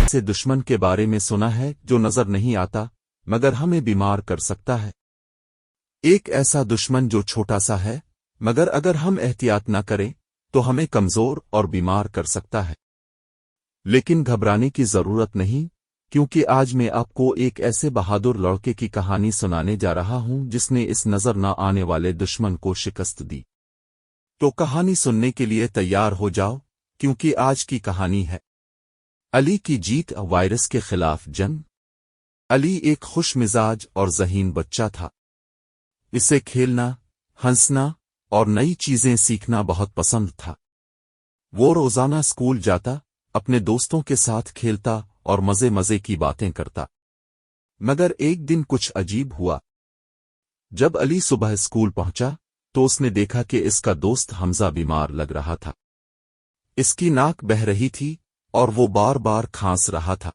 से दुश्मन के बारे में सुना है जो नजर नहीं आता मगर हमें बीमार कर सकता है। एक ऐसा दुश्मन जो छोटा सा है मगर अगर हम एहतियात न करें तो हमें कमजोर और बीमार कर सकता है। लेकिन घबराने की जरूरत नहीं, क्योंकि आज मैं आपको एक ऐसे बहादुर लड़के की कहानी सुनाने जा रहा हूं जिसने इस नजर न आने वाले दुश्मन को शिकस्त दी। तो कहानी सुनने के लिए तैयार हो जाओ, क्योंकि आज की कहानी है अली की जीत वायरस के खिलाफ जंग। अली एक खुश मिजाज और ज़हीन बच्चा था। इसे खेलना, हंसना और नई चीजें सीखना बहुत पसंद था। वो रोजाना स्कूल जाता, अपने दोस्तों के साथ खेलता और मजे मजे की बातें करता। मगर एक दिन कुछ अजीब हुआ। जब अली सुबह स्कूल पहुंचा तो उसने देखा कि इसका दोस्त हमजा बीमार लग रहा था। इसकी नाक बह रही थी और वो बार बार खांस रहा था।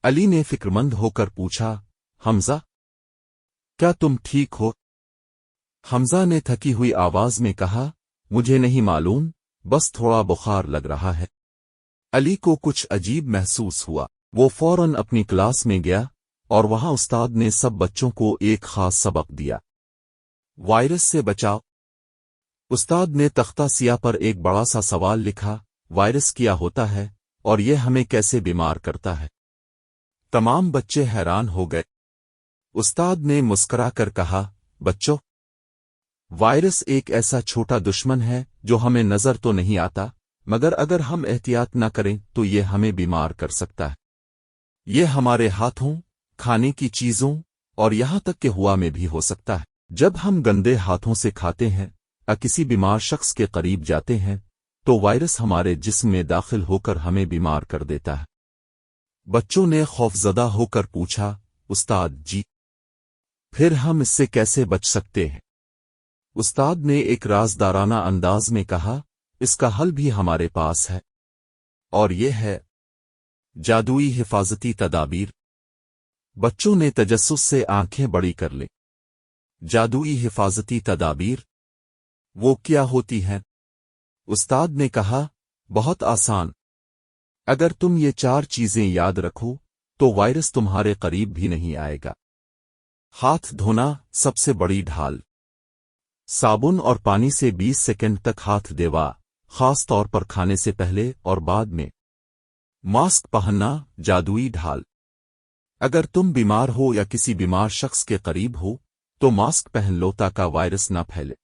अली ने फिक्रमंद होकर पूछा, हमजा, क्या तुम ठीक हो? हमजा ने थकी हुई आवाज में कहा, मुझे नहीं मालूम, बस थोड़ा बुखार लग रहा है। अली को कुछ अजीब महसूस हुआ। वो फौरन अपनी क्लास में गया और वहां उस्ताद ने सब बच्चों को एक खास सबक दिया, वायरस से बचाव। उस्ताद ने तख्ता सियाह पर एक बड़ा सा सवाल लिखा, वायरस क्या होता है और यह हमें कैसे बीमार करता है? तमाम बच्चे हैरान हो गए। उस्ताद ने मुस्कुराकर कहा, बच्चों, वायरस एक ऐसा छोटा दुश्मन है जो हमें नजर तो नहीं आता, मगर अगर हम एहतियात न करें तो ये हमें बीमार कर सकता है। ये हमारे हाथों, खाने की चीजों और यहां तक कि हवा में भी हो सकता है। जब हम गंदे हाथों से खाते हैं या किसी बीमार शख्स के करीब जाते हैं तो वायरस हमारे जिस्म में दाखिल होकर हमें बीमार कर देता है। बच्चों ने खौफजदा होकर पूछा, उस्ताद जी, फिर हम इससे कैसे बच सकते हैं? उस्ताद ने एक राजदाराना अंदाज में कहा, इसका हल भी हमारे पास है, और यह है जादुई हिफाजती तदाबीर। बच्चों ने तजस्सुस से आंखें बड़ी कर ली। जादुई हिफाजती तदाबीर, वो क्या होती हैं? उस्ताद ने कहा, बहुत आसान। अगर तुम ये 4 चीजें याद रखो तो वायरस तुम्हारे करीब भी नहीं आएगा। हाथ धोना सबसे बड़ी ढाल। साबुन और पानी से 20 सेकंड तक हाथ देवा, खास तौर पर खाने से पहले और बाद में। मास्क पहनना जादुई ढाल। अगर तुम बीमार हो या किसी बीमार शख्स के करीब हो तो मास्क पहन लो ताकि वायरस न फैले।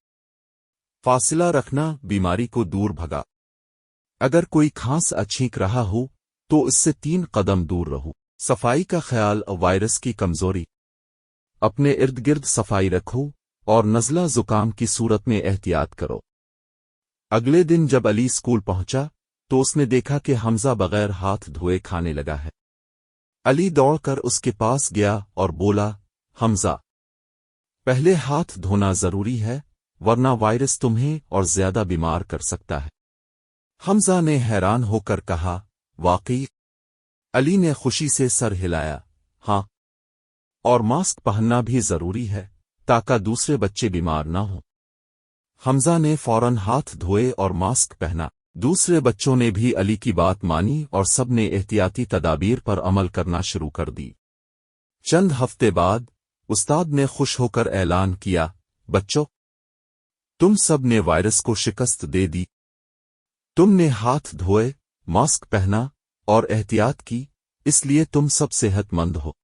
फासिला रखना बीमारी को दूर भगा। अगर कोई खांस छींक रहा हो तो इससे 3 कदम दूर रहो। सफाई का ख्याल वायरस की कमजोरी। अपने इर्द गिर्द सफाई रखो और नज़ला जुकाम की सूरत में एहतियात करो। अगले दिन जब अली स्कूल पहुंचा तो उसने देखा कि हमजा बगैर हाथ धोए खाने लगा है। अली दौड़कर उसके पास गया और बोला, हमजा, पहले हाथ धोना जरूरी है, वरना वायरस तुम्हें और ज्यादा बीमार कर सकता है। हमजा ने हैरान होकर कहा, वाकई? अली ने खुशी से सर हिलाया, हाँ, और मास्क पहनना भी जरूरी है ताकि दूसरे बच्चे बीमार ना हों। हमजा ने फौरन हाथ धोए और मास्क पहना। दूसरे बच्चों ने भी अली की बात मानी और सब ने एहतियाती तदाबीर पर अमल करना शुरू कर दी। चंद हफ्ते बाद उस्ताद ने खुश होकर ऐलान किया, बच्चों, तुम सब ने वायरस को शिकस्त दे दी। तुमने हाथ धोए, मास्क पहना और एहतियात की, इसलिए तुम सब सेहतमंद हो।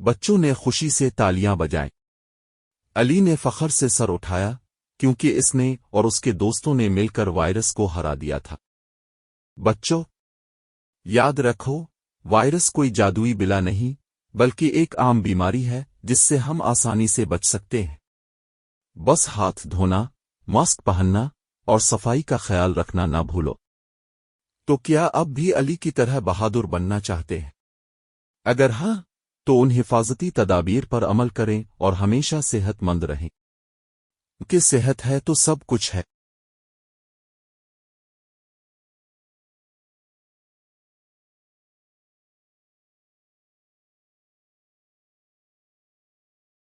बच्चों ने खुशी से तालियां बजाईं। अली ने फख्र से सर उठाया, क्योंकि इसने और उसके दोस्तों ने मिलकर वायरस को हरा दिया था। बच्चों, याद रखो, वायरस कोई जादुई बिला नहीं, बल्कि एक आम बीमारी है जिससे हम आसानी से बच सकते हैं। बस हाथ धोना, मास्क पहनना और सफाई का ख्याल रखना ना भूलो। तो क्या अब भी अली की तरह बहादुर बनना चाहते हैं? अगर हां, तो उन हिफाजती तदाबीर पर अमल करें और हमेशा सेहतमंद रहें। कि सेहत है तो सब कुछ है।